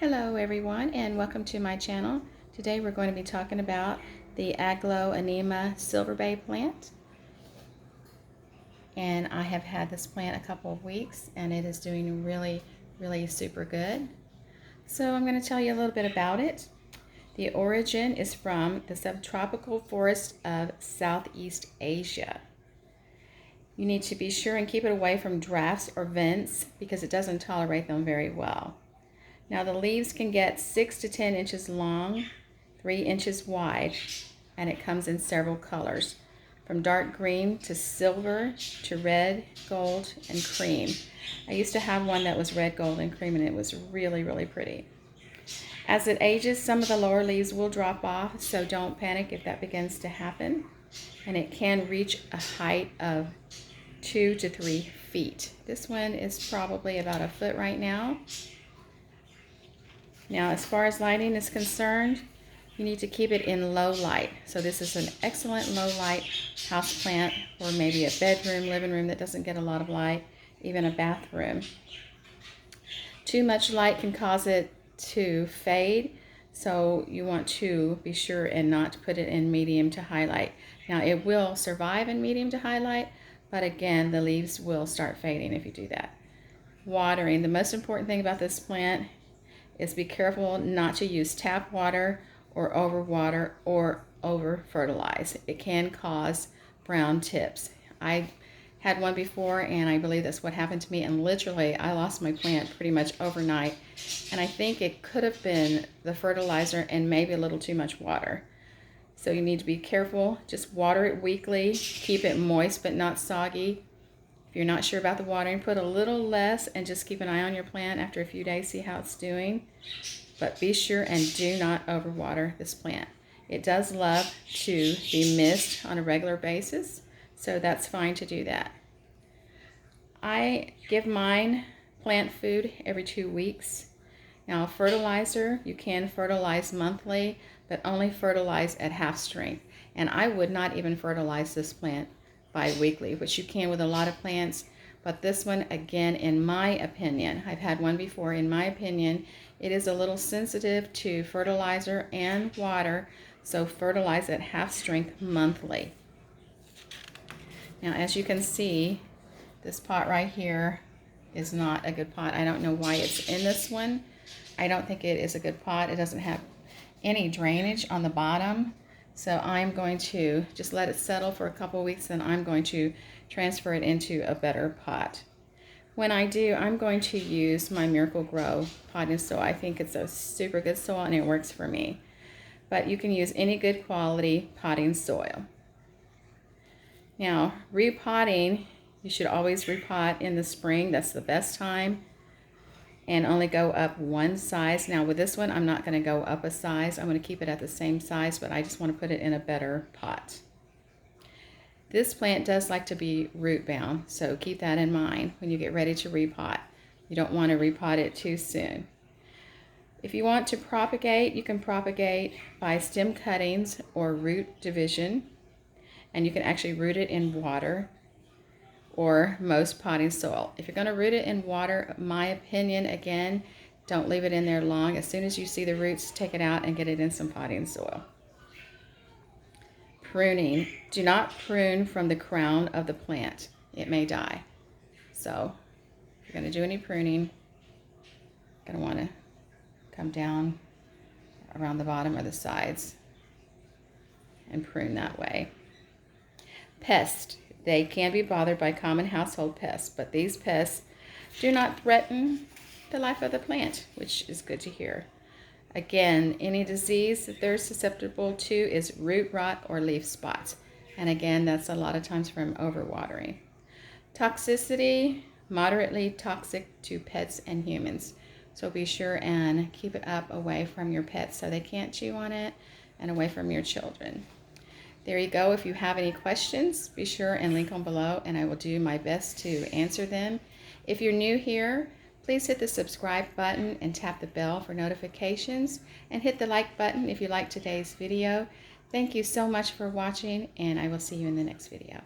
Hello everyone, and welcome to my channel. Today we're going to be talking about the Aglaonema silver bay plant. And I have had this plant a couple of weeks and it is doing really super good. So I'm going to tell you a little bit about it. The origin is from the subtropical forest of Southeast Asia. You need to be sure and keep it away from drafts or vents because it doesn't tolerate them very well. Now the leaves can get 6 to 10 inches long, 3 inches wide, and it comes in several colors, from dark green to silver to red, gold, and cream. I used to have one that was red, gold, and cream, and it was really pretty. As it ages, some of the lower leaves will drop off, so don't panic if that begins to happen. And it can reach a height of 2 to 3 feet. This one is probably about a foot right now. Now, as far as lighting is concerned, you need to keep it in low light. So this is an excellent low light house plant, or maybe a bedroom, living room that doesn't get a lot of light, even a bathroom. Too much light can cause it to fade, so you want to be sure and not put it in medium to high light. Now, it will survive in medium to high light, but again, the leaves will start fading if you do that. Watering. The most important thing about this plant is be careful not to use tap water or overwater or over fertilize. It can cause brown tips. I had one before and I believe that's what happened to me, and literally I lost my plant pretty much overnight, and I think it could have been the fertilizer and maybe a little too much water. So you need to be careful. Just water it weekly. Keep it moist but not soggy. If you're not sure about the watering, put a little less and just keep an eye on your plant after a few days, see how it's doing. But be sure and do not overwater this plant. It does love to be missed on a regular basis, so that's fine to do that. I give mine plant food every 2 weeks. Now, fertilizer, you can fertilize monthly, but only fertilize at half strength. And I would not even fertilize this plant bi-weekly, which you can with a lot of plants, but this one, again, in my opinion, I've had one before, in my opinion, it is a little sensitive to fertilizer and water, so fertilize at half strength monthly. Now, as you can see, this pot right here is not a good pot. I don't know why it's in this one. I don't think it is a good pot. It doesn't have any drainage on the bottom. So I'm going to just let it settle for a couple of weeks, and I'm going to transfer it into a better pot. When I do, I'm going to use my Miracle Grow potting soil. I think it's a super good soil and it works for me. But you can use any good quality potting soil. Now, repotting, you should always repot in the spring. That's the best time. And only go up one size. Now with this one, I'm not going to go up a size. I'm going to keep it at the same size, but I just want to put it in a better pot. This plant does like to be root bound, so keep that in mind when you get ready to repot. You don't want to repot it too soon. If you want to propagate, you can propagate by stem cuttings or root division, and you can actually root it in water or most potting soil. If you're going to root it in water, my opinion, again, don't leave it in there long. As soon as you see the roots, take it out and get it in some potting soil. Pruning. Do not prune from the crown of the plant. It may die. So if you're going to do any pruning, you're going to want to come down around the bottom or the sides and prune that way. Pests. They can be bothered by common household pests, but these pests do not threaten the life of the plant, which is good to hear. Again, any disease that they're susceptible to is root rot or leaf spots. And again, that's a lot of times from overwatering. Toxicity, moderately toxic to pets and humans. So be sure and keep it up away from your pets so they can't chew on it, and away from your children. There you go. If you have any questions, be sure and link them below, and I will do my best to answer them. If you're new here, please hit the subscribe button and tap the bell for notifications, and hit the like button if you like today's video. Thank you so much for watching, and I will see you in the next video.